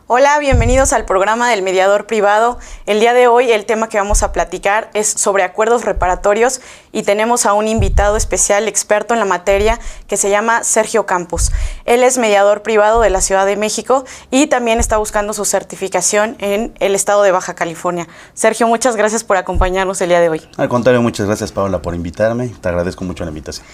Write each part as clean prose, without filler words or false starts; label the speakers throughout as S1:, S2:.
S1: Hola, bienvenidos al programa del mediador privado. El día de hoy el tema que vamos a platicar es sobre acuerdos reparatorios y tenemos a un invitado especial, experto en la materia, que se llama Sergio Campos. Él es mediador privado de la Ciudad de México y también está buscando su certificación en el estado de Baja California. Sergio, muchas gracias por acompañarnos el día de hoy.
S2: Al contrario, muchas gracias, Paola, por invitarme. Te agradezco mucho la invitación.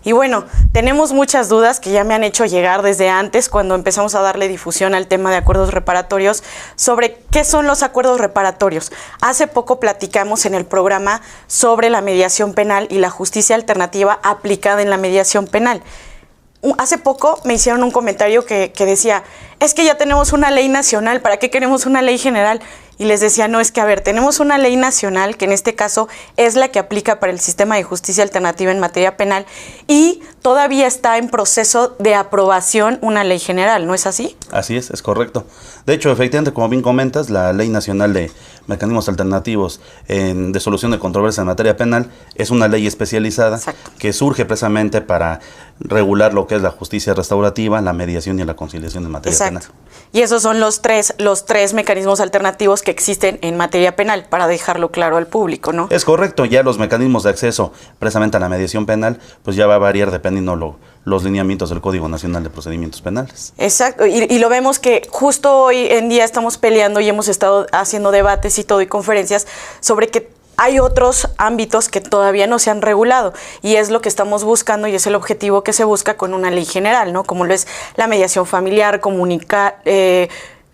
S1: Y bueno, tenemos muchas dudas que ya me han hecho llegar desde antes, cuando empezamos a darle difusión al tema de acuerdos reparatorios, sobre qué son los acuerdos reparatorios. Hace poco platicamos en el programa sobre la mediación penal y la justicia alternativa aplicada en la mediación penal. Hace poco me hicieron un comentario que decía, es que ya tenemos una ley nacional, ¿para qué queremos una ley general? Y les decía, no, es que a ver, tenemos una ley nacional que en este caso es la que aplica para el sistema de justicia alternativa en materia penal y todavía está en proceso de aprobación una ley general, ¿no es así?
S2: Así es correcto. De hecho, efectivamente, como bien comentas, la Ley Nacional de Mecanismos Alternativos de Solución de Controversias en Materia Penal es una ley especializada.
S1: Exacto.
S2: Que surge precisamente para regular lo que es la justicia restaurativa, la mediación y la conciliación en materia
S1: Exacto.
S2: penal.
S1: Y esos son los tres mecanismos alternativos que existen en materia penal, para dejarlo claro al público, ¿no?
S2: Es correcto, ya los mecanismos de acceso precisamente a la mediación penal, pues ya va a variar dependiendo los lineamientos del Código Nacional de Procedimientos Penales.
S1: Exacto, y lo vemos que justo hoy en día estamos peleando y hemos estado haciendo debates y todo y conferencias sobre que hay otros ámbitos que todavía no se han regulado y es lo que estamos buscando y es el objetivo que se busca con una ley general, ¿no? Como lo es la mediación familiar,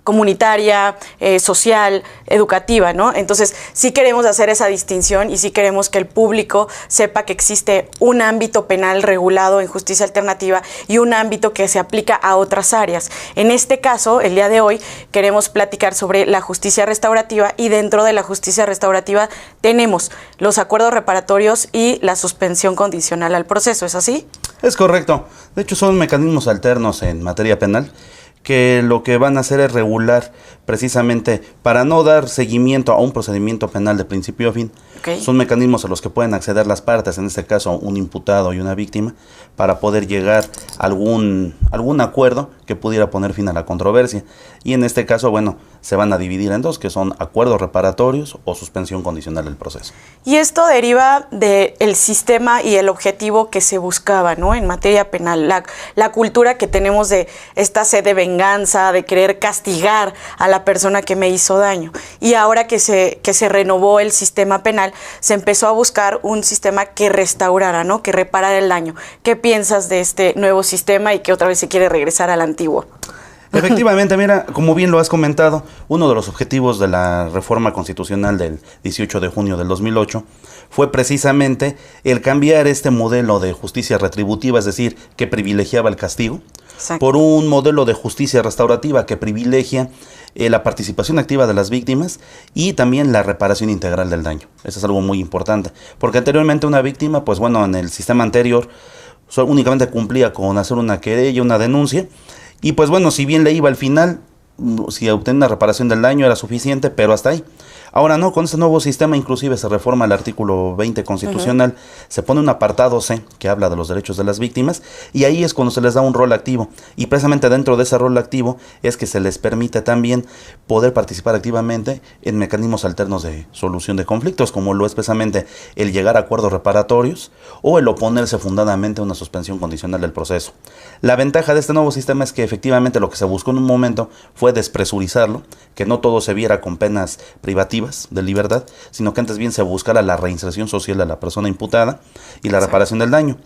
S1: comunitaria, social, educativa, ¿no? Entonces, sí queremos hacer esa distinción y sí queremos que el público sepa que existe un ámbito penal regulado en justicia alternativa y un ámbito que se aplica a otras áreas. En este caso, el día de hoy, queremos platicar sobre la justicia restaurativa y dentro de la justicia restaurativa tenemos los acuerdos reparatorios y la suspensión condicional al proceso, ¿es así?
S2: Es correcto. De hecho, son mecanismos alternos en materia penal que lo que van a hacer es regular precisamente para no dar seguimiento a un procedimiento penal de principio a fin.
S1: Okay.
S2: Son mecanismos a los que pueden acceder las partes, en este caso un imputado y una víctima, para poder llegar a algún acuerdo que pudiera poner fin a la controversia. Y en este caso, bueno, se van a dividir en dos, que son acuerdos reparatorios o suspensión condicional del proceso.
S1: Y esto deriva del sistema y el objetivo que se buscaba, ¿no? En materia penal, la cultura que tenemos de esta sed de venganza, de querer castigar a la persona que me hizo daño. Y ahora que se renovó el sistema penal, se empezó a buscar un sistema que restaurara, ¿no? Que reparara el daño. ¿Qué piensas de este nuevo sistema y que otra vez se quiere regresar al antiguo?
S2: Efectivamente, mira, como bien lo has comentado, uno de los objetivos de la reforma constitucional del 18 de junio del 2008 fue precisamente el cambiar este modelo de justicia retributiva, es decir, que privilegiaba el castigo,
S1: Exacto.
S2: por un modelo de justicia restaurativa que privilegia la participación activa de las víctimas y también la reparación integral del daño. Eso es algo muy importante, porque anteriormente una víctima, pues bueno, en el sistema anterior únicamente cumplía con hacer una querella, una denuncia, y pues bueno, si bien le iba al final, si obtenía una reparación del daño era suficiente, pero hasta ahí. Ahora no, con este nuevo sistema inclusive se reforma el artículo 20 constitucional, se pone un apartado C que habla de los derechos de las víctimas y ahí es cuando se les da un rol activo y precisamente dentro de ese rol activo es que se les permite también poder participar activamente en mecanismos alternos de solución de conflictos, como lo es precisamente el llegar a acuerdos reparatorios o el oponerse fundadamente a una suspensión condicional del proceso. La ventaja de este nuevo sistema es que efectivamente lo que se buscó en un momento fue despresurizarlo, que no todo se viera con penas privativas de libertad, sino que antes bien se buscara la reinserción social de la persona imputada y la reparación del daño.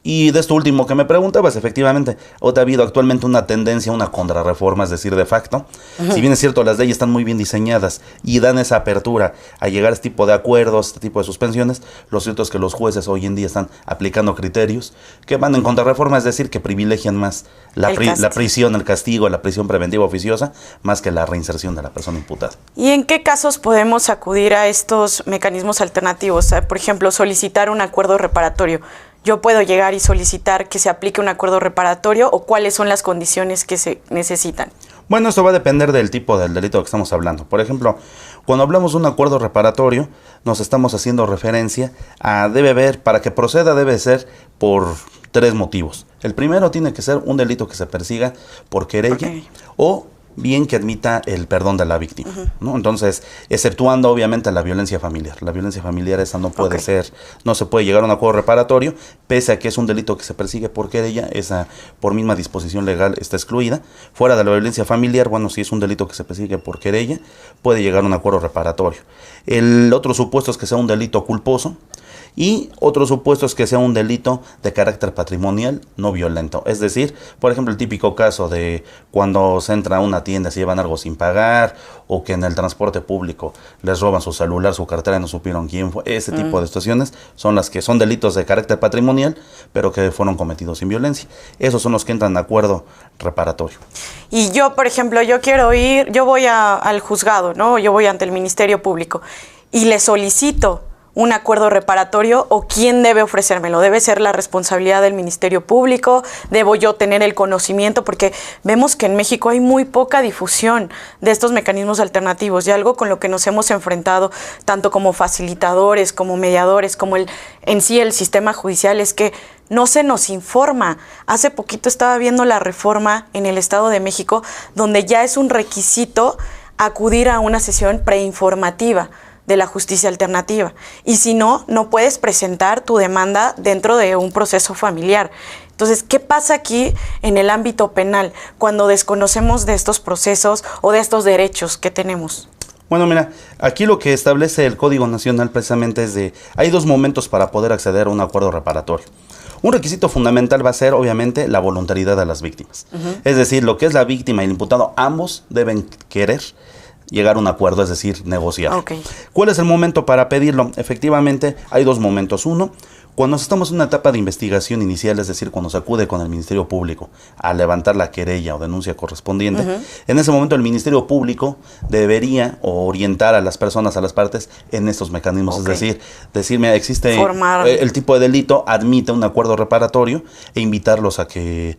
S2: Y de esto último que me preguntabas, efectivamente, ha habido actualmente una tendencia a una contrarreforma, es decir, de facto. Si bien es cierto, las leyes están muy bien diseñadas y dan esa apertura a llegar a este tipo de acuerdos, este tipo de suspensiones, lo cierto es que los jueces hoy en día están aplicando criterios que van en contrarreforma, es decir, que privilegian más la prisión, el castigo, la prisión preventiva oficiosa, más que la reinserción de la persona imputada.
S1: ¿Y en qué casos podemos acudir a estos mecanismos alternativos? Por ejemplo, solicitar un acuerdo reparatorio. ¿Yo puedo llegar y solicitar que se aplique un acuerdo reparatorio o cuáles son las condiciones que se necesitan?
S2: Bueno, esto va a depender del tipo del delito que estamos hablando. Por ejemplo, cuando hablamos de un acuerdo reparatorio, nos estamos haciendo referencia a para que proceda debe ser por 3 motivos. El primero tiene que ser un delito que se persiga por querella o bien que admita el perdón de la víctima, ¿no? Entonces, exceptuando obviamente la violencia familiar. La violencia familiar esa no puede ser, no se puede llegar a un acuerdo reparatorio, pese a que es un delito que se persigue por querella, esa por misma disposición legal está excluida. Fuera de la violencia familiar, bueno, si es un delito que se persigue por querella, puede llegar a un acuerdo reparatorio. El otro supuesto es que sea un delito culposo, y otro supuesto es que sea un delito de carácter patrimonial no violento. Es decir, por ejemplo, el típico caso de cuando se entra a una tienda, se llevan algo sin pagar, o que en el transporte público les roban su celular, su cartera y no supieron quién fue. Ese tipo de situaciones son las que son delitos de carácter patrimonial, pero que fueron cometidos sin violencia. Esos son los que entran en acuerdo reparatorio.
S1: Y yo, por ejemplo, yo voy al juzgado, ¿no? Yo voy ante el Ministerio Público y le solicito un acuerdo reparatorio, o quién debe ofrecérmelo. Debe ser la responsabilidad del Ministerio Público, debo yo tener el conocimiento, porque vemos que en México hay muy poca difusión de estos mecanismos alternativos, y algo con lo que nos hemos enfrentado tanto como facilitadores, como mediadores, como en sí el sistema judicial, es que no se nos informa. Hace poquito estaba viendo la reforma en el Estado de México, donde ya es un requisito acudir a una sesión preinformativa de la justicia alternativa, y si no, no puedes presentar tu demanda dentro de un proceso familiar. Entonces, ¿qué pasa aquí en el ámbito penal cuando desconocemos de estos procesos o de estos derechos que tenemos?
S2: Bueno, mira, aquí lo que establece el Código Nacional precisamente es hay dos momentos para poder acceder a un acuerdo reparatorio. Un requisito fundamental va a ser, obviamente, la voluntariedad de las víctimas. Es decir, lo que es la víctima y el imputado, ambos deben querer llegar a un acuerdo, es decir, negociar. ¿Cuál es el momento para pedirlo? Efectivamente, hay dos momentos. Uno, cuando estamos en una etapa de investigación inicial, es decir, cuando se acude con el Ministerio Público a levantar la querella o denuncia correspondiente, en ese momento el Ministerio Público debería orientar a las personas, a las partes, en estos mecanismos. Es decir, decirme, existe el tipo de delito, admite un acuerdo reparatorio, e invitarlos a que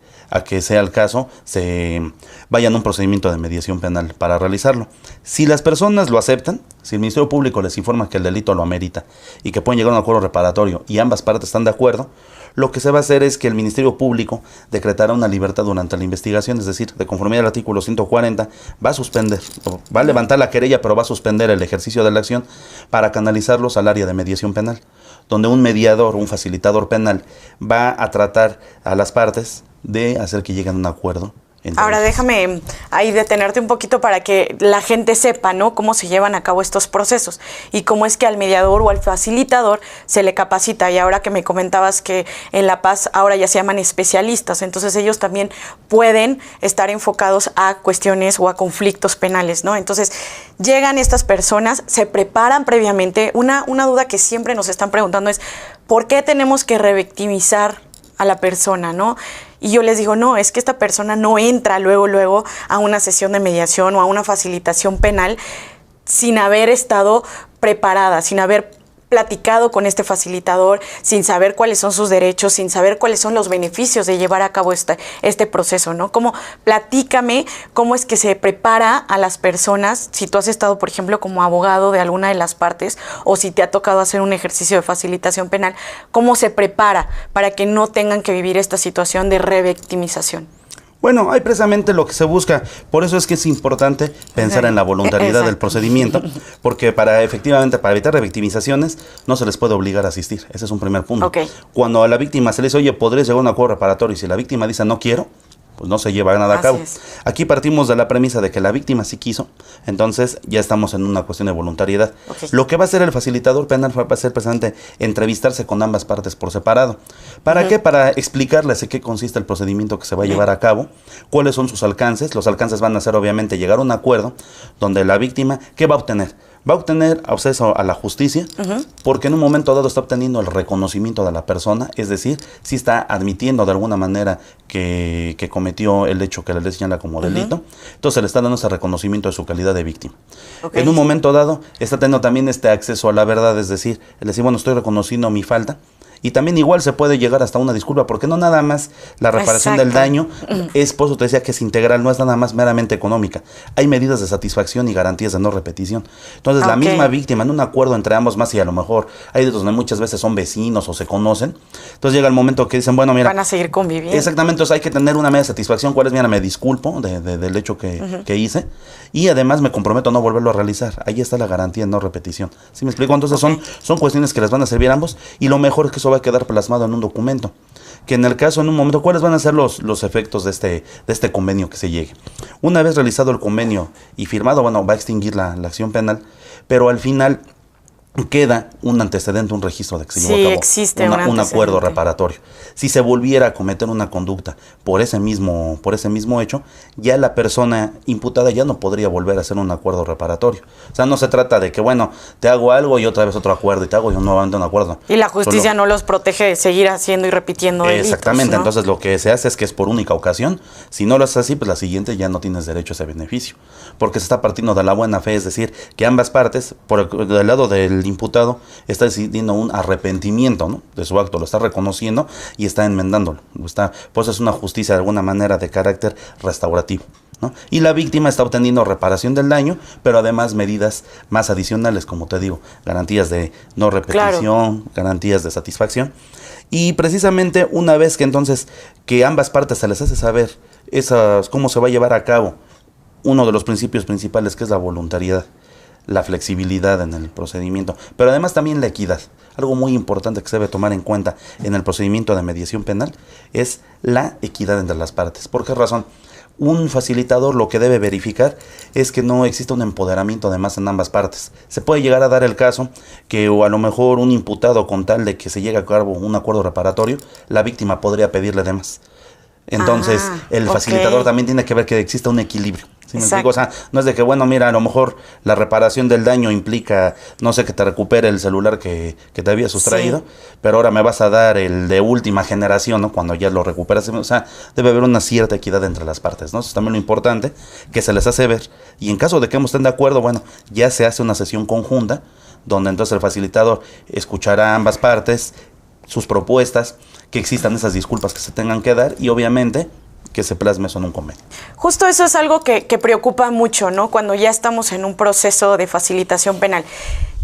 S2: sea el caso, se vayan a un procedimiento de mediación penal para realizarlo. Si las personas lo aceptan, si el Ministerio Público les informa que el delito lo amerita y que pueden llegar a un acuerdo reparatorio y ambas partes están de acuerdo, lo que se va a hacer es que el Ministerio Público decretará una libertad durante la investigación, es decir, de conformidad al artículo 140, va a suspender, va a levantar la querella, pero va a suspender el ejercicio de la acción para canalizarlos al área de mediación penal, donde un mediador, un facilitador penal, va a tratar a las partes de hacer que lleguen a un acuerdo.
S1: Ahora déjame ahí detenerte un poquito para que la gente sepa, ¿no?, cómo se llevan a cabo estos procesos y cómo es que al mediador o al facilitador se le capacita. Y ahora que me comentabas que en La Paz ahora ya se llaman especialistas, entonces ellos también pueden estar enfocados a cuestiones o a conflictos penales, ¿no? Entonces llegan estas personas, se preparan previamente. Una duda que siempre nos están preguntando es ¿por qué tenemos que revictimizar a la persona, ¿no? Y yo les digo, no, es que esta persona no entra luego a una sesión de mediación o a una facilitación penal sin haber estado preparada, sin haber platicado con este facilitador, sin saber cuáles son sus derechos, sin saber cuáles son los beneficios de llevar a cabo este proceso, ¿no? Platícame cómo es que se prepara a las personas, si tú has estado, por ejemplo, como abogado de alguna de las partes, o si te ha tocado hacer un ejercicio de facilitación penal, cómo se prepara para que no tengan que vivir esta situación de revictimización.
S2: Bueno, hay precisamente lo que se busca. Por eso es que es importante pensar en la voluntariedad del procedimiento, porque efectivamente para evitar revictimizaciones no se les puede obligar a asistir. Ese es un primer punto. Cuando a la víctima se le dice, oye, ¿podrías llegar a un acuerdo reparatorio? Y si la víctima dice, no quiero, pues no se lleva nada a cabo. Aquí partimos de la premisa de que la víctima sí quiso, entonces ya estamos en una cuestión de voluntariedad. Lo que va a hacer el facilitador penal va a ser precisamente entrevistarse con ambas partes por separado. ¿Para qué? Para explicarles en qué consiste el procedimiento que se va a llevar a cabo, cuáles son sus alcances. Los alcances van a ser obviamente llegar a un acuerdo donde la víctima, ¿qué va a obtener? Va a obtener acceso a la justicia, porque en un momento dado está obteniendo el reconocimiento de la persona, es decir, si está admitiendo de alguna manera que cometió el hecho que la ley señala como delito, entonces le está dando ese reconocimiento de su calidad de víctima. En un momento dado está teniendo también este acceso a la verdad, es decir, bueno, estoy reconociendo mi falta Y también igual se puede llegar hasta una disculpa, porque no nada más la reparación del daño, es por eso te decía que es integral, no es nada más meramente económica. Hay medidas de satisfacción y garantías de no repetición. Entonces la misma víctima, en un acuerdo entre ambos más, y a lo mejor hay de donde muchas veces son vecinos o se conocen, entonces llega el momento que dicen, bueno, mira,
S1: van a seguir conviviendo.
S2: Exactamente, entonces hay que tener una media de satisfacción. ¿Cuál es? Mira, me disculpo del hecho que hice, y además me comprometo a no volverlo a realizar. Ahí está la garantía de no repetición. ¿Sí me explico? Entonces son cuestiones que les van a servir a ambos, y lo mejor es que eso va a quedar plasmado en un documento. Que en el caso, en un momento, ¿cuáles van a ser los efectos de este convenio que se llegue? Una vez realizado el convenio y firmado, bueno, va a extinguir la acción penal, pero al final queda un antecedente, un registro de que se llevó a cabo
S1: existe
S2: un acuerdo reparatorio. Si se volviera a cometer una conducta por ese mismo hecho, ya la persona imputada ya no podría volver a hacer un acuerdo reparatorio. O sea, no se trata de que, bueno, te hago algo y otra vez otro acuerdo, y te hago nuevamente un acuerdo.
S1: Y la justicia no los protege de seguir haciendo y repitiendo delitos,
S2: exactamente,
S1: ¿no?
S2: Entonces lo que se hace es que es por única ocasión. Si no lo haces así, pues la siguiente ya no tienes derecho a ese beneficio, porque se está partiendo de la buena fe, es decir, que ambas partes, del lado del imputado, está decidiendo un arrepentimiento, ¿no?, de su acto, lo está reconociendo y está enmendándolo. Pues es una justicia de alguna manera de carácter restaurativo, ¿no? Y la víctima está obteniendo reparación del daño, pero además medidas más adicionales, como te digo, garantías de no repetición, garantías de satisfacción. Y precisamente una vez que entonces que ambas partes se les hace saber cómo se va a llevar a cabo uno de los principios principales, que es la voluntariedad, la flexibilidad en el procedimiento, pero además también la equidad. Algo muy importante que se debe tomar en cuenta en el procedimiento de mediación penal es la equidad entre las partes. ¿Por qué razón? Un facilitador lo que debe verificar es que no exista un empoderamiento de más en ambas partes. Se puede llegar a dar el caso que, o a lo mejor un imputado, con tal de que se llegue a cabo un acuerdo reparatorio, la víctima podría pedirle de más. Entonces, el facilitador también tiene que ver que exista un equilibrio. ¿Sí me explico? O sea, no es de que, bueno, mira, a lo mejor la reparación del daño implica, no sé, que te recupere el celular que te había sustraído, pero ahora me vas a dar el de última generación, ¿no?, cuando ya lo recuperas. O sea, debe haber una cierta equidad entre las partes, ¿no? Eso es también lo importante, que se les hace ver. Y en caso de que estén de acuerdo, bueno, ya se hace una sesión conjunta, donde entonces el facilitador escuchará a ambas partes, sus propuestas, que existan esas disculpas que se tengan que dar, y obviamente que se plasme eso en un convenio.
S1: Justo eso es algo que preocupa mucho, ¿no?, cuando ya estamos en un proceso de facilitación penal.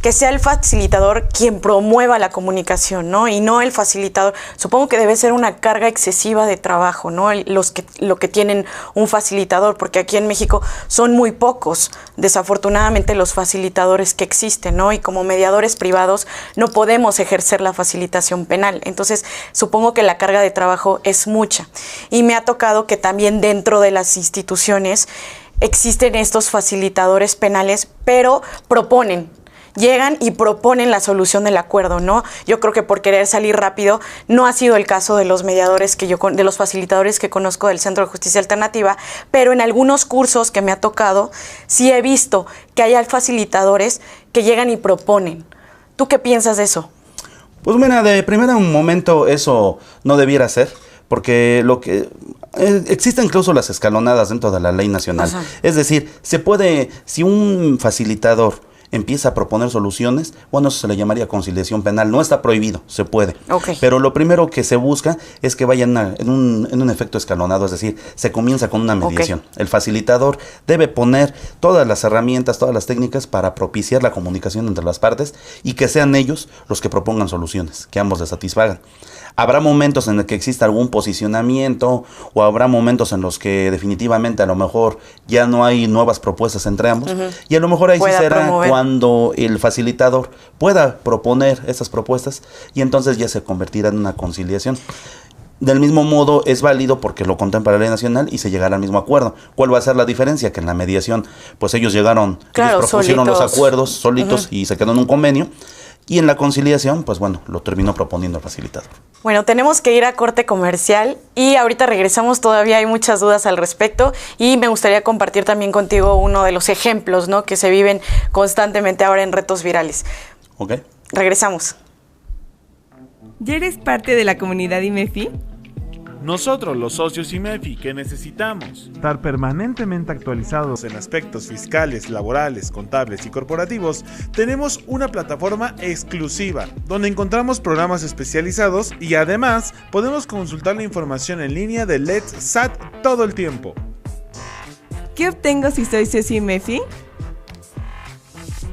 S1: Que sea el facilitador quien promueva la comunicación, ¿no? Y no el facilitador. Supongo que debe ser una carga excesiva de trabajo, ¿no? Lo que tienen un facilitador, porque aquí en México son muy pocos, desafortunadamente, los facilitadores que existen, ¿no? Y como mediadores privados no podemos ejercer la facilitación penal. Entonces, supongo que la carga de trabajo es mucha. Y me ha tocado que también dentro de las instituciones existen estos facilitadores penales, pero llegan y proponen la solución del acuerdo, ¿no? Yo creo que por querer salir rápido no ha sido el caso de los mediadores de los facilitadores que conozco del Centro de Justicia Alternativa, pero en algunos cursos que me ha tocado sí he visto que hay facilitadores que llegan y proponen. ¿Tú qué piensas de eso?
S2: Pues mira, de primera un momento eso no debiera ser, porque existen cláusulas escalonadas dentro de la ley nacional. Ajá. Es decir, si un facilitador empieza a proponer soluciones, bueno, eso se le llamaría conciliación penal. No está prohibido, se puede. Pero lo primero que se busca es que vaya en un efecto escalonado, es decir, se comienza con una mediación. El facilitador debe poner todas las herramientas, todas las técnicas para propiciar la comunicación entre las partes y que sean ellos los que propongan soluciones, que ambos les satisfagan. Habrá momentos en los que exista algún posicionamiento, o habrá momentos en los que definitivamente a lo mejor ya no hay nuevas propuestas entre ambos, y a lo mejor ahí sí será cuando el facilitador pueda proponer esas propuestas, y entonces ya se convertirá en una conciliación. Del mismo modo es válido porque lo contempla la ley nacional y se llegará al mismo acuerdo. ¿Cuál va a ser la diferencia? Que en la mediación, pues ellos propusieron los acuerdos solitos y se quedó en un convenio. Y en la conciliación, pues bueno, lo terminó proponiendo el facilitador.
S1: Bueno, tenemos que ir a corte comercial y ahorita regresamos. Todavía hay muchas dudas al respecto y me gustaría compartir también contigo uno de los ejemplos, ¿no?, que se viven constantemente ahora en retos virales. Regresamos.
S3: ¿Ya eres parte de la comunidad IMEFI? Nosotros, los socios IMEFI, que necesitamos estar permanentemente actualizados en aspectos fiscales, laborales, contables y corporativos, tenemos una plataforma exclusiva donde encontramos programas especializados y además podemos consultar la información en línea de Let's SAT todo el tiempo.
S4: ¿Qué obtengo si soy socio IMEFI?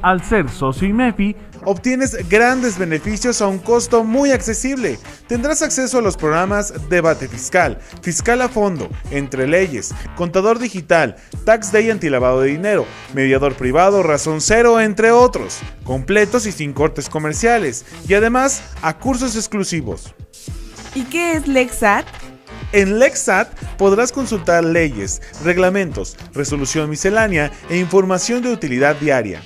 S3: Al ser socio IMEFI, obtienes grandes beneficios a un costo muy accesible. Tendrás acceso a los programas Debate Fiscal, Fiscal a Fondo, Entre Leyes, Contador Digital, Tax Day Antilavado de Dinero, Mediador Privado, Razón Cero, entre otros, completos y sin cortes comerciales, y además a cursos exclusivos.
S4: ¿Y qué es LexSat?
S3: En LexSat podrás consultar leyes, reglamentos, resolución miscelánea e información de utilidad diaria.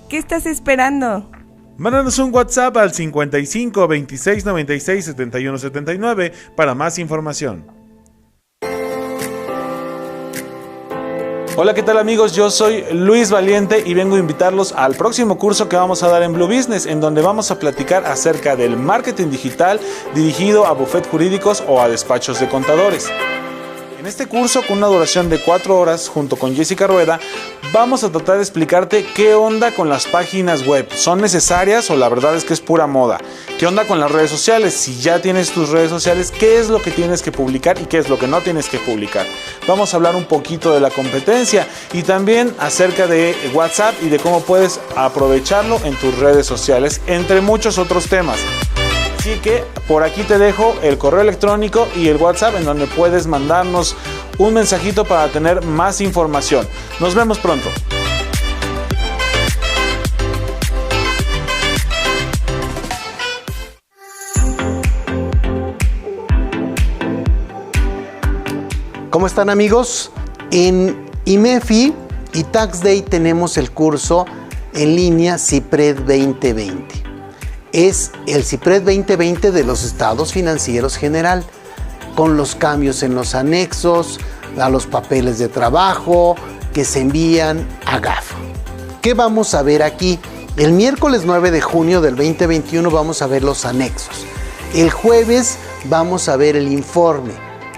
S4: ¿Qué estás esperando?
S3: Mándanos un WhatsApp al 55 26 96 71 79 para más información. Hola, ¿qué tal amigos? Yo soy Luis Valiente y vengo a invitarlos al próximo curso que vamos a dar en Blue Business, en donde vamos a platicar acerca del marketing digital dirigido a bufetes jurídicos o a despachos de contadores. En este curso, con una duración de 4 horas, junto con Jessica Rueda, vamos a tratar de explicarte qué onda con las páginas web. ¿Son necesarias o la verdad es que es pura moda? ¿Qué onda con las redes sociales? Si ya tienes tus redes sociales, ¿qué es lo que tienes que publicar y qué es lo que no tienes que publicar? Vamos a hablar un poquito de la competencia y también acerca de WhatsApp y de cómo puedes aprovecharlo en tus redes sociales, entre muchos otros temas. Así que por aquí te dejo el correo electrónico y el WhatsApp en donde puedes mandarnos un mensajito para tener más información. Nos vemos pronto.
S5: ¿Cómo están amigos? En IMEFI y Tax Day tenemos el curso en línea CIPRED 2020. Es el CIPRED 2020 de los estados financieros general, con los cambios en los anexos, a los papeles de trabajo que se envían a GAF. ¿Qué vamos a ver aquí? El miércoles 9 de junio del 2021 vamos a ver los anexos. El jueves vamos a ver el informe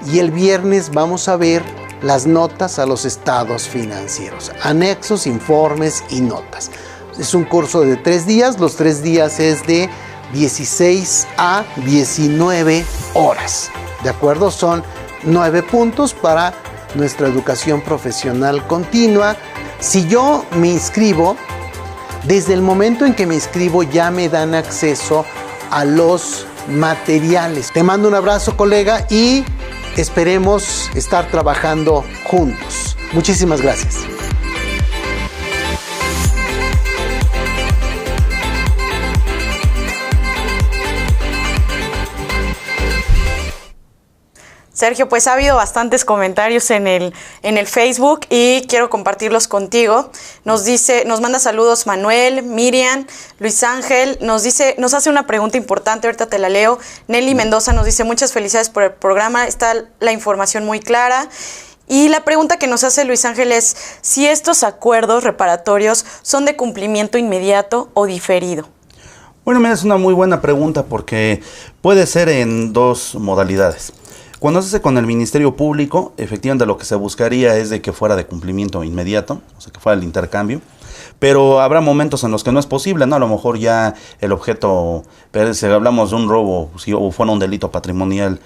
S5: y el viernes vamos a ver las notas a los estados financieros. Anexos, informes y notas. Es un curso de 3 días, los 3 días es de 16 a 19 horas, ¿de acuerdo? Son 9 puntos para nuestra educación profesional continua. Si yo me inscribo, desde el momento en que me inscribo ya me dan acceso a los materiales. Te mando un abrazo, colega, y esperemos estar trabajando juntos. Muchísimas gracias.
S1: Sergio, pues ha habido bastantes comentarios en el Facebook y quiero compartirlos contigo. Nos manda saludos Manuel, Miriam, Luis Ángel, nos hace una pregunta importante, ahorita te la leo. Nelly Mendoza nos dice muchas felicidades por el programa, está la información muy clara. Y la pregunta que nos hace Luis Ángel es si estos acuerdos reparatorios son de cumplimiento inmediato o diferido.
S2: Bueno, mira, es una muy buena pregunta porque puede ser en dos modalidades. Cuando se hace con el Ministerio Público, efectivamente lo que se buscaría es de que fuera de cumplimiento inmediato, o sea, que fuera el intercambio, pero habrá momentos en los que no es posible, ¿no? A lo mejor ya el objeto, pero si hablamos de un robo, si fuera un delito patrimonial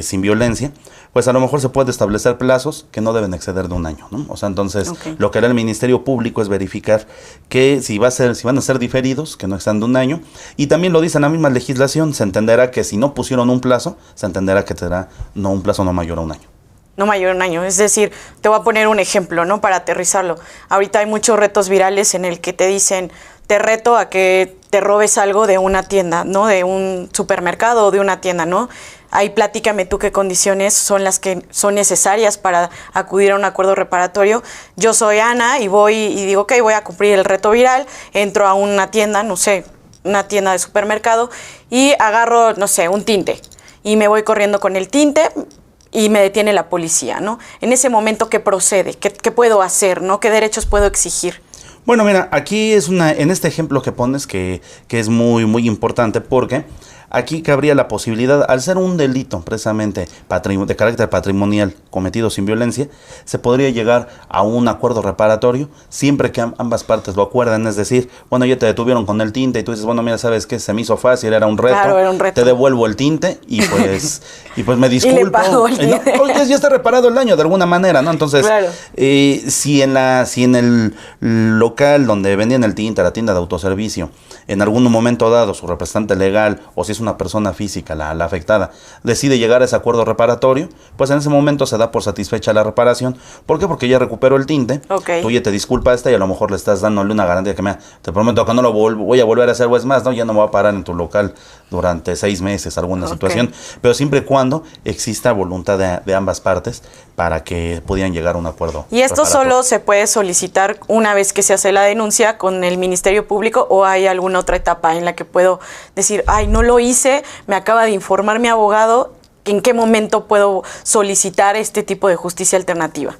S2: sin violencia, pues a lo mejor se puede establecer plazos que no deben exceder de 1 año, ¿no? O sea, entonces lo que hará el Ministerio Público es verificar que si van a ser diferidos, que no exceden de 1 año, y también lo dice en la misma legislación, se entenderá que si no pusieron un plazo, se entenderá que será un plazo no mayor a 1 año.
S1: No mayor a 1 año, es decir, te voy a poner un ejemplo, ¿no? Para aterrizarlo. Ahorita hay muchos retos virales en el que te dicen, te reto a que te robes algo de una tienda, ¿no? De un supermercado o de una tienda, ¿no? Ahí platícame tú qué condiciones son las que son necesarias para acudir a un acuerdo reparatorio. Yo soy Ana y voy y digo, ok, voy a cumplir el reto viral, entro a una tienda, no sé, una tienda de supermercado y agarro, no sé, un tinte y me voy corriendo con el tinte y me detiene la policía, ¿no? En ese momento, ¿qué procede? ¿Qué puedo hacer, no? ¿Qué derechos puedo exigir?
S2: Bueno, mira, aquí en este ejemplo que pones que es muy, muy importante porque Aquí cabría la posibilidad, al ser un delito precisamente de carácter patrimonial cometido sin violencia, se podría llegar a un acuerdo reparatorio siempre que ambas partes lo acuerden. Es decir, bueno, ya te detuvieron con el tinte y tú dices, bueno, mira, ¿sabes qué? Se me hizo fácil, era un reto,
S1: Claro, era un reto.
S2: te devuelvo el tinte y pues me disculpo.
S1: Y le pago el
S2: No,
S1: tinte.
S2: ya está reparado el daño de alguna manera, ¿no? Entonces,
S1: Claro.
S2: si en el local donde vendían el tinte, la tienda de autoservicio, en algún momento dado su representante legal, o si es una persona física la afectada, decide llegar a ese acuerdo reparatorio, pues en ese momento se da por satisfecha la reparación. ¿Por qué? Porque ya recuperó el tinte,
S1: Ok.
S2: tú ya te disculpaste y a lo mejor le estás dándole una garantía que te prometo que no lo voy a volver a hacer, o es más, ¿no? Ya no me voy a parar en tu local durante 6 meses, alguna
S1: Ok.
S2: situación, pero siempre y cuando exista voluntad de ambas partes para que pudieran llegar a un acuerdo.
S1: ¿Y esto
S2: reparatorio.
S1: solo se puede solicitar una vez que se hace la denuncia con el Ministerio Público, o hay alguna otra etapa en la que puedo decir, ay, no lo hice, me acaba de informar mi abogado, ¿en qué momento puedo solicitar este tipo de justicia alternativa?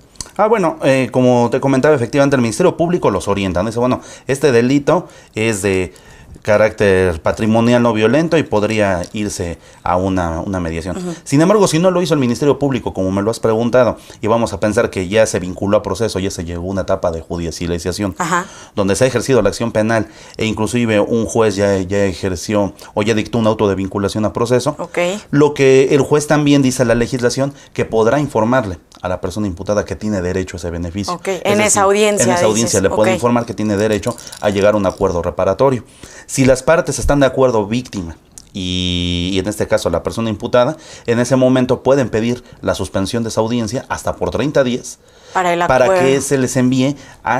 S2: Bueno, como te comentaba, efectivamente el Ministerio Público los orienta, ¿no? Dice, bueno, este delito es de carácter patrimonial no violento y podría irse a una mediación. Sin embargo, si no lo hizo el Ministerio Público, como me lo has preguntado, y vamos a pensar que ya se vinculó a proceso, ya se llegó a una etapa de judicialización,
S1: Ajá.
S2: donde se ha ejercido la acción penal e inclusive un juez ya ejerció o ya dictó un auto de vinculación a proceso,
S1: Ok.
S2: lo que el juez también dice a la legislación que podrá informarle a la persona imputada que tiene derecho a ese beneficio.
S1: Ok,
S2: Es
S1: en esa audiencia,
S2: En esa
S1: dices,
S2: audiencia le puede
S1: ok.
S2: informar que tiene derecho a llegar a un acuerdo reparatorio. Si las partes están de acuerdo, víctima y en este caso la persona imputada, en ese momento pueden pedir la suspensión de esa audiencia hasta por 30 días
S1: Para el
S2: para
S1: acuerdo.
S2: que se les envíe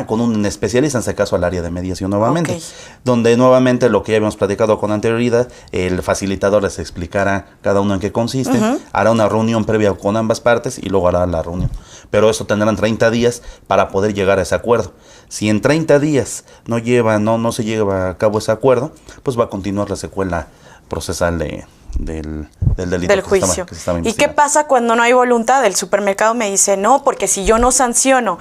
S2: con un especialista, en este caso al área de mediación nuevamente,
S1: Ok.
S2: donde nuevamente lo que ya habíamos platicado con anterioridad, el facilitador les explicará cada uno en qué consiste, hará una reunión previa con ambas partes y luego hará la reunión. Pero eso tendrán 30 días para poder llegar a ese acuerdo. Si en 30 días no se lleva a cabo ese acuerdo, pues va a continuar la secuela procesal del delito
S1: Del juicio.
S2: que se estaba
S1: ¿Y qué
S2: investigando.
S1: pasa cuando no hay voluntad? El supermercado me dice, no, porque si yo no sanciono,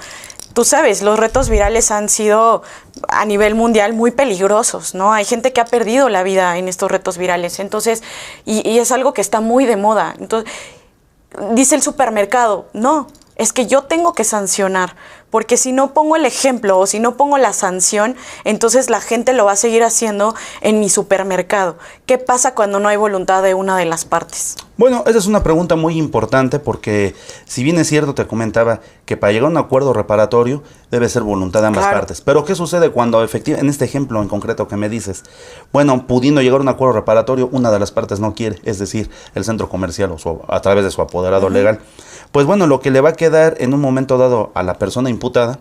S1: tú sabes, los retos virales han sido a nivel mundial muy peligrosos, ¿no? Hay gente que ha perdido la vida en estos retos virales, entonces, y es algo que está muy de moda. Entonces, dice el supermercado, no, es que yo tengo que sancionar, porque si no pongo el ejemplo o si no pongo la sanción, entonces la gente lo va a seguir haciendo en mi supermercado. ¿Qué pasa cuando no hay voluntad de una de las partes?
S2: Bueno, esa es una pregunta muy importante porque si bien es cierto, te comentaba que para llegar a un acuerdo reparatorio debe ser voluntad de ambas
S1: Claro.
S2: partes. Pero ¿qué sucede cuando efectivamente, en este ejemplo en concreto que me dices, bueno, pudiendo llegar a un acuerdo reparatorio, una de las partes no quiere, es decir, el centro comercial o a través de su apoderado legal? Pues bueno, lo que le va a quedar en un momento dado a la persona imputada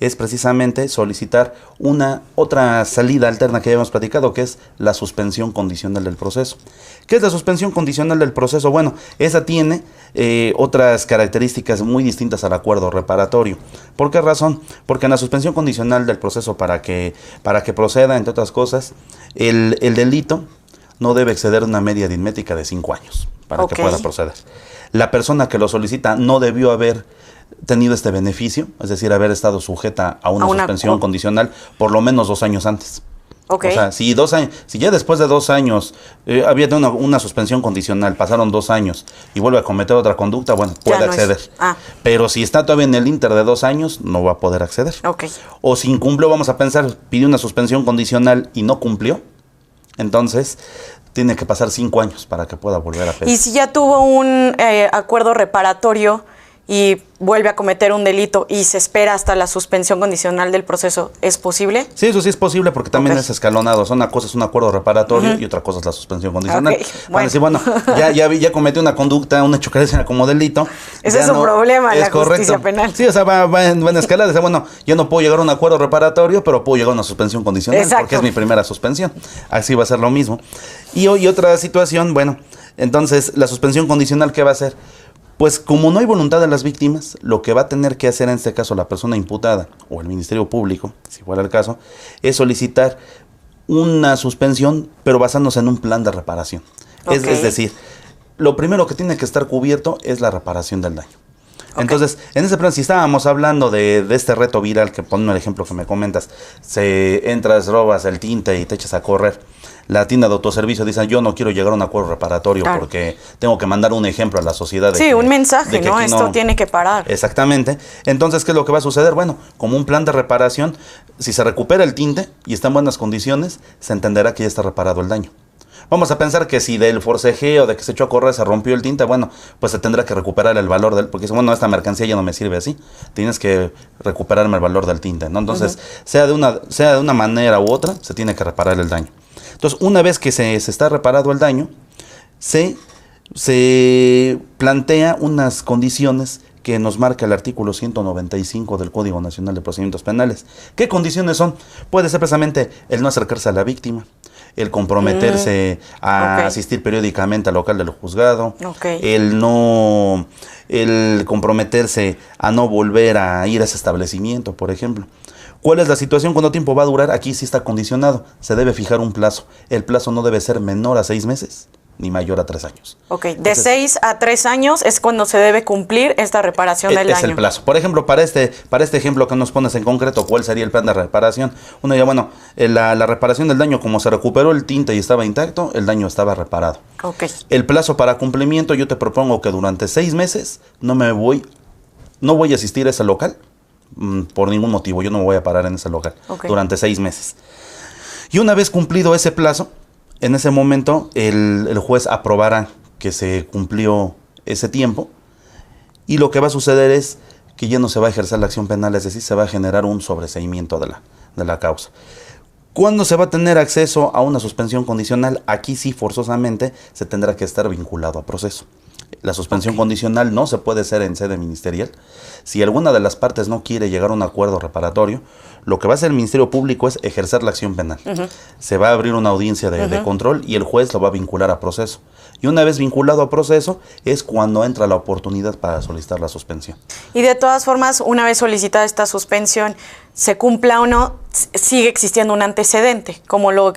S2: es precisamente solicitar una otra salida alterna que ya hemos platicado, que es la suspensión condicional del proceso. ¿Qué es la suspensión condicional del proceso? Bueno, esa tiene otras características muy distintas al acuerdo reparatorio. ¿Por qué razón? Porque en la suspensión condicional del proceso, para que proceda, entre otras cosas, el delito no debe exceder una media aritmética de 5 años para
S1: Ok.
S2: que pueda proceder. La persona que lo solicita no debió haber tenido este beneficio, es decir, haber estado sujeta a una suspensión condicional por lo menos 2 años antes.
S1: Ok.
S2: O sea, si ya después de 2 años había tenido una suspensión condicional, pasaron 2 años y vuelve a cometer otra conducta, bueno, puede
S1: Ya no es-
S2: acceder. Pero si está todavía en el inter de 2 años, no va a poder acceder.
S1: Ok.
S2: O si incumplió, vamos a pensar, pidió una suspensión condicional y no cumplió, entonces tiene que pasar 5 años para que pueda volver a pedir.
S1: Y si ya tuvo un acuerdo reparatorio y vuelve a cometer un delito y se espera hasta la suspensión condicional del proceso, ¿es posible?
S2: Sí, eso sí es posible porque también
S1: Ok.
S2: es escalonado. Una cosa es un acuerdo reparatorio y otra cosa es la suspensión condicional.
S1: Ok,
S2: Van a decir, bueno, ya cometió una conducta, un hecho que es como delito.
S1: Ese
S2: ya
S1: es un problema en la justicia
S2: correcto.
S1: penal.
S2: Sí, o sea, va en escalada. Dice, bueno, yo no puedo llegar a un acuerdo reparatorio, pero puedo llegar a una suspensión condicional
S1: Exacto.
S2: porque es mi primera suspensión. Así va a ser lo mismo. Y otra situación, bueno, entonces, la suspensión condicional, ¿qué va a hacer? Pues como no hay voluntad de las víctimas, lo que va a tener que hacer en este caso la persona imputada o el Ministerio Público, si fuera el caso, es solicitar una suspensión, pero basándose en un plan de reparación.
S1: Ok.
S2: Es decir, lo primero que tiene que estar cubierto es la reparación del daño. Entonces, en ese plan, si estábamos hablando de este reto viral, que ponme el ejemplo que me comentas, entras, robas el tinte y te echas a correr. La tienda de autoservicio dice, yo no quiero llegar a un acuerdo reparatorio porque tengo que mandar un ejemplo a la sociedad.
S1: Un mensaje, ¿no? Esto tiene que parar.
S2: Exactamente. Entonces, ¿qué es lo que va a suceder? Bueno, como un plan de reparación, si se recupera el tinte y está en buenas condiciones, se entenderá que ya está reparado el daño. Vamos a pensar que si del forcejeo, de que se echó a correr, se rompió el tinte, bueno, pues se tendrá que recuperar el valor del, porque bueno, esta mercancía ya no me sirve así, tienes que recuperarme el valor del tinte, ¿no? Entonces, sea de una manera u otra, se tiene que reparar el daño. Entonces, una vez que se está reparado el daño, se plantea unas condiciones que nos marca el artículo 195 del Código Nacional de Procedimientos Penales. ¿Qué condiciones son? Puede ser precisamente el no acercarse a la víctima, el comprometerse a asistir periódicamente al local del juzgado, el comprometerse a no volver a ir a ese establecimiento, por ejemplo. ¿Cuál es la situación? ¿Cuánto tiempo va a durar? Aquí sí está condicionado. Se debe fijar un plazo. El plazo no debe ser menor a 6 meses ni mayor a 3 años.
S1: De 6 a 3 años es cuando se debe cumplir esta reparación del daño.
S2: Es el plazo. Por ejemplo, para este ejemplo que nos pones en concreto, ¿cuál sería el plan de reparación? Uno diría, bueno, la reparación del daño, como se recuperó el tinte y estaba intacto, el daño estaba reparado. El plazo para cumplimiento, yo te propongo que durante 6 meses no voy a asistir a ese local por ningún motivo. Yo no me voy a parar en ese local durante 6 meses. Y una vez cumplido ese plazo, en ese momento el juez aprobará que se cumplió ese tiempo y lo que va a suceder es que ya no se va a ejercer la acción penal, es decir, se va a generar un sobreseimiento de la causa. ¿Cuándo se va a tener acceso a una suspensión condicional? Aquí sí, forzosamente, se tendrá que estar vinculado a proceso. La suspensión condicional no se puede hacer en sede ministerial. Si alguna de las partes no quiere llegar a un acuerdo reparatorio, lo que va a hacer el Ministerio Público es ejercer la acción penal. Se va a abrir una audiencia de control y el juez lo va a vincular a proceso. Y una vez vinculado a proceso es cuando entra la oportunidad para solicitar la suspensión.
S1: Y de todas formas, una vez solicitada esta suspensión, se cumpla o no, sigue existiendo un antecedente, como lo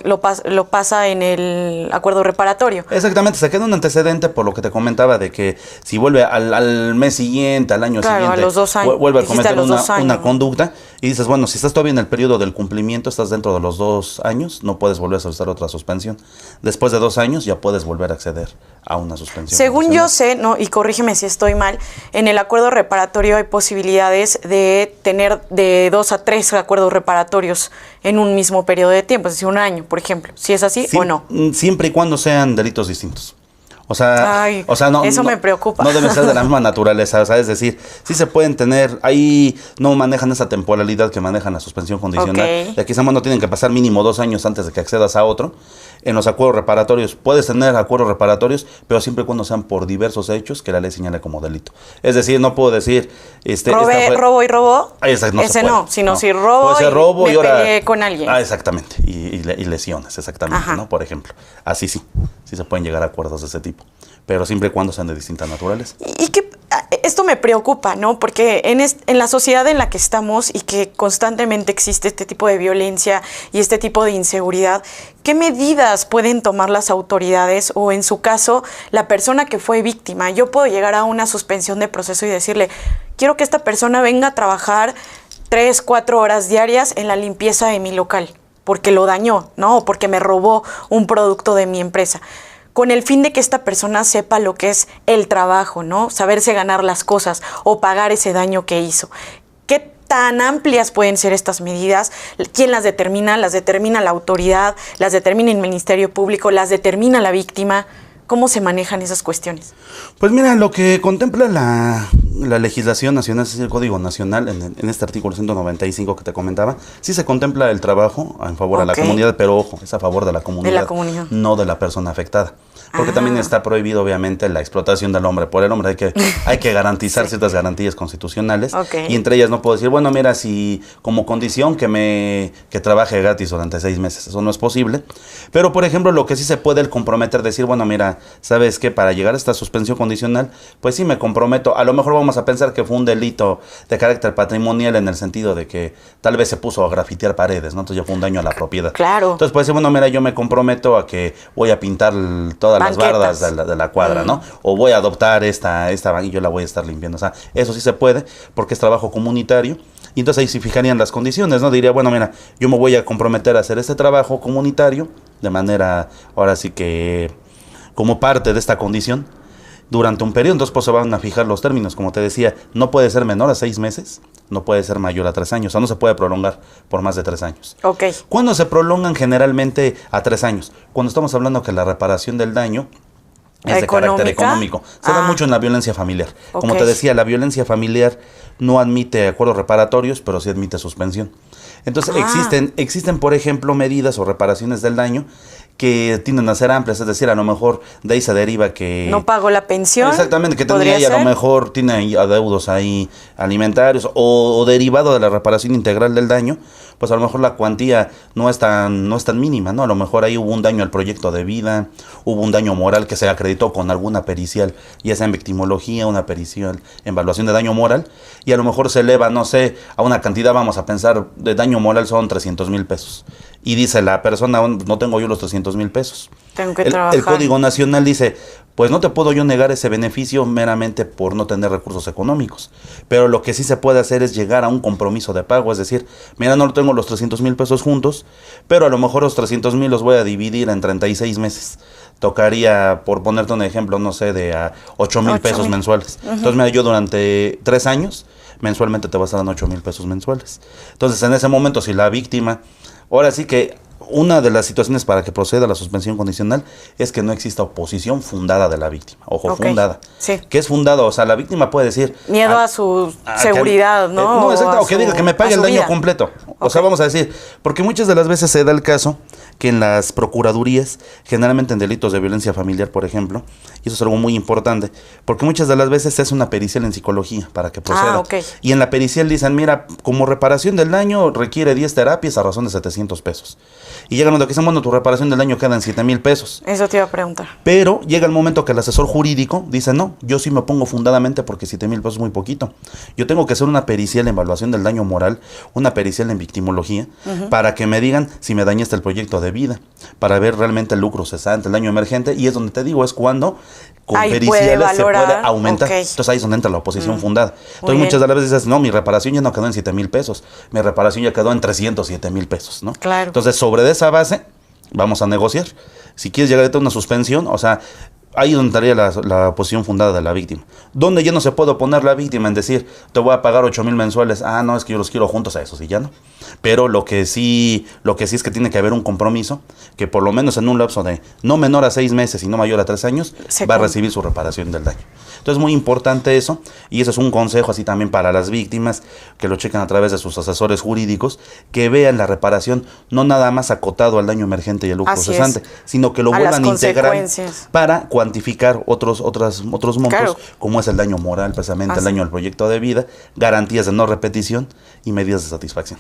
S1: pasa en el acuerdo reparatorio.
S2: Exactamente, se queda un antecedente por lo que te comentaba de que si vuelve al mes siguiente, al año siguiente,
S1: a los 2 años,
S2: vuelve a cometer una conducta y dices, bueno, si estás todavía en el periodo del cumplimiento, estás dentro de los 2 años, no puedes volver a solicitar otra suspensión. Después de 2 años ya puedes volver a acceder a una suspensión.
S1: Según yo sé, ¿no? Y corrígeme si estoy mal, en el acuerdo reparatorio hay posibilidades de tener de 2 a 3 acuerdos reparatorios en un mismo periodo de tiempo, es decir, 1 año, por ejemplo. ¿Si es así o no?
S2: Siempre y cuando sean delitos distintos. O sea,
S1: eso me preocupa.
S2: No deben ser de la misma naturaleza, o sea, es decir, sí se pueden tener, ahí no manejan esa temporalidad que manejan la suspensión condicional. De aquí no tienen que pasar mínimo 2 años antes de que accedas a otro. En los acuerdos reparatorios, puedes tener acuerdos reparatorios, pero siempre y cuando sean por diversos hechos que la ley señale como delito. Es decir, no puedo decir...
S1: robo y robo,
S2: ese no,
S1: sino si robo y me peleé con alguien.
S2: Exactamente, y lesiones, exactamente, ¿no? Por ejemplo, así sí se pueden llegar a acuerdos de ese tipo, pero siempre y cuando sean de distintas naturalezas.
S1: Y que esto me preocupa, ¿no? Porque en la sociedad en la que estamos y que constantemente existe este tipo de violencia y este tipo de inseguridad, ¿qué medidas pueden tomar las autoridades o, en su caso, la persona que fue víctima? Yo puedo llegar a una suspensión de proceso y decirle, quiero que esta persona venga a trabajar 3, 4 horas diarias en la limpieza de mi local, porque lo dañó, ¿no? O porque me robó un producto de mi empresa, con el fin de que esta persona sepa lo que es el trabajo, ¿no? Saberse ganar las cosas o pagar ese daño que hizo. ¿Qué tan amplias pueden ser estas medidas? ¿Quién las determina? ¿Las determina la autoridad? ¿Las determina el Ministerio Público? ¿Las determina la víctima? ¿Cómo se manejan esas cuestiones?
S2: Pues mira, lo que contempla la legislación nacional, es decir, el Código Nacional, en este artículo 195 que te comentaba, sí se contempla el trabajo en favor de la comunidad, pero ojo, es a favor de la comunidad, no de la persona afectada. Porque también está prohibido, obviamente, la explotación del hombre por el hombre. Hay que garantizar ciertas garantías constitucionales. Y entre ellas no puedo decir, bueno, mira, si como condición que trabaje gratis durante 6 meses. Eso no es posible. Pero, por ejemplo, lo que sí se puede el comprometer, decir, bueno, mira, ¿sabes qué? Para llegar a esta suspensión condicional, pues sí me comprometo. A lo mejor vamos a pensar que fue un delito de carácter patrimonial en el sentido de que tal vez se puso a grafitear paredes, ¿no? Entonces ya fue un daño a la propiedad.
S1: Claro.
S2: Entonces puede decir, bueno, mira, yo me comprometo a que voy a pintar todas las
S1: Banquetas.
S2: bardas de la cuadra, ¿no? O voy a adoptar esta y yo la voy a estar limpiando. O sea, eso sí se puede porque es trabajo comunitario. Y entonces ahí sí fijarían las condiciones, ¿no? Diría, bueno, mira, yo me voy a comprometer a hacer este trabajo comunitario de manera, ahora sí que, como parte de esta condición, durante un periodo. Entonces pues se van a fijar los términos. Como te decía, no puede ser menor a 6 meses, no puede ser mayor a 3 años. O sea, no se puede prolongar por más de 3 años.
S1: Ok.
S2: ¿Cuándo se prolongan generalmente a 3 años? Cuando estamos hablando que la reparación del daño es de carácter económico. Se da mucho en la violencia familiar.
S1: Ok.
S2: Como te decía, la violencia familiar no admite acuerdos reparatorios, pero sí admite suspensión. Entonces existen, por ejemplo, medidas o reparaciones del daño que tienden a ser amplias, es decir, a lo mejor de ahí se deriva que...
S1: No pago la pensión.
S2: Exactamente, que tendría ahí, a lo mejor tiene ahí adeudos ahí alimentarios o derivado de la reparación integral del daño, pues a lo mejor la cuantía no es tan mínima, ¿no? A lo mejor ahí hubo un daño al proyecto de vida, hubo un daño moral que se acreditó con alguna pericial, ya sea en victimología, una pericial en evaluación de daño moral, y a lo mejor se eleva, no sé, a una cantidad, vamos a pensar, de daño moral son 300,000 pesos. Y dice la persona, no tengo yo los 300,000 pesos.
S1: Tengo que trabajar.
S2: El Código Nacional dice, pues no te puedo yo negar ese beneficio meramente por no tener recursos económicos. Pero lo que sí se puede hacer es llegar a un compromiso de pago. Es decir, mira, no tengo los 300,000 pesos juntos, pero a lo mejor los 300,000 los voy a dividir en 36 meses. Tocaría, por ponerte un ejemplo, no sé, de a 8,000 pesos mensuales. Entonces, mira, yo durante 3 años, mensualmente te vas a dar 8,000 pesos mensuales. Entonces, en ese momento, si la víctima... Ahora sí que una de las situaciones para que proceda la suspensión condicional es que no exista oposición fundada de la víctima. Ojo, fundada.
S1: Sí.
S2: ¿Qué es fundado? O sea, la víctima puede decir...
S1: Miedo a su seguridad, ¿no?
S2: No, exacto, o que diga que me pague el daño
S1: vida
S2: completo. O sea, vamos a decir, porque muchas de las veces se da el caso que en las procuradurías, generalmente en delitos de violencia familiar, por ejemplo, y eso es algo muy importante, porque muchas de las veces se hace una pericial en psicología para que proceda. Y en la pericial dicen, mira, como reparación del daño requiere 10 terapias a razón de 700 pesos. Y llegan los que dicen, bueno, tu reparación del daño queda en 7,000 pesos.
S1: Eso te iba a preguntar.
S2: Pero llega el momento que el asesor jurídico dice, no, yo sí me opongo fundadamente porque 7,000 pesos es muy poquito. Yo tengo que hacer una pericial en evaluación del daño moral, una pericial en victimología, para que me digan si me dañaste el proyecto de vida, para ver realmente el lucro cesante, el daño emergente, y es donde te digo, es cuando con
S1: ahí
S2: periciales se puede aumentar.
S1: Okay.
S2: Entonces ahí es donde entra la oposición fundada. Entonces muchas de las veces dices, no, mi reparación ya no quedó en 7,000 pesos, mi reparación ya quedó en 307,000 pesos, ¿no?
S1: Claro.
S2: Entonces sobre esa base vamos a negociar. Si quieres llegar a una suspensión, o sea, ahí es donde estaría la posición fundada de la víctima. Donde ya no se puede oponer la víctima en decir, te voy a pagar 8,000 mensuales, no, es que yo los quiero juntos, a eso sí ya no. Pero lo que sí es que tiene que haber un compromiso, que por lo menos en un lapso de no menor a 6 meses y no mayor a 3 años, va a recibir su reparación del daño. Entonces es muy importante eso, y eso es un consejo así también para las víctimas, que lo chequen a través de sus asesores jurídicos, que vean la reparación no nada más acotado al daño emergente y al lucro cesante, sino que lo vuelvan a integrar para cuantificar otros montos, como es el daño moral, precisamente el daño al proyecto de vida, garantías de no repetición y medidas de satisfacción.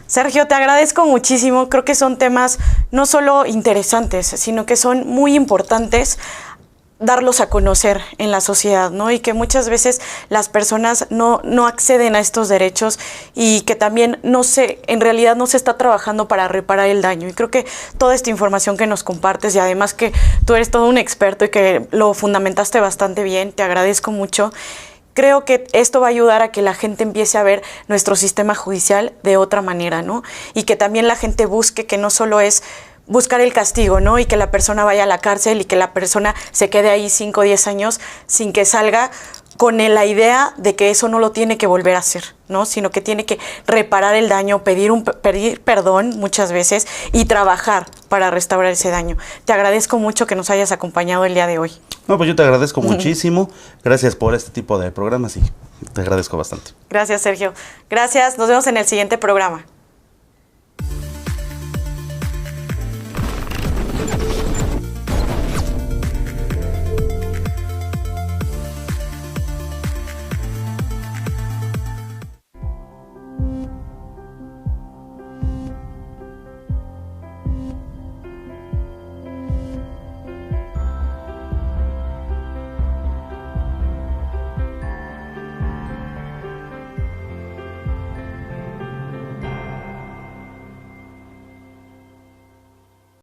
S1: Sergio, te agradezco muchísimo. Creo que son temas no solo interesantes, sino que son muy importantes darlos a conocer en la sociedad, ¿no? Y que muchas veces las personas no acceden a estos derechos y que también en realidad no se está trabajando para reparar el daño. Y creo que toda esta información que nos compartes, y además que tú eres todo un experto y que lo fundamentaste bastante bien, te agradezco mucho. Creo que esto va a ayudar a que la gente empiece a ver nuestro sistema judicial de otra manera, ¿no? Y que también la gente busque que no solo es buscar el castigo, ¿no? Y que la persona vaya a la cárcel y que la persona se quede ahí 5 o 10 años sin que salga con la idea de que eso no lo tiene que volver a hacer, ¿no? Sino que tiene que reparar el daño, pedir perdón muchas veces y trabajar para restaurar ese daño. Te agradezco mucho que nos hayas acompañado el día de hoy.
S2: No, pues yo te agradezco muchísimo. Gracias por este tipo de programas y te agradezco bastante.
S1: Gracias, Sergio. Gracias. Nos vemos en el siguiente programa.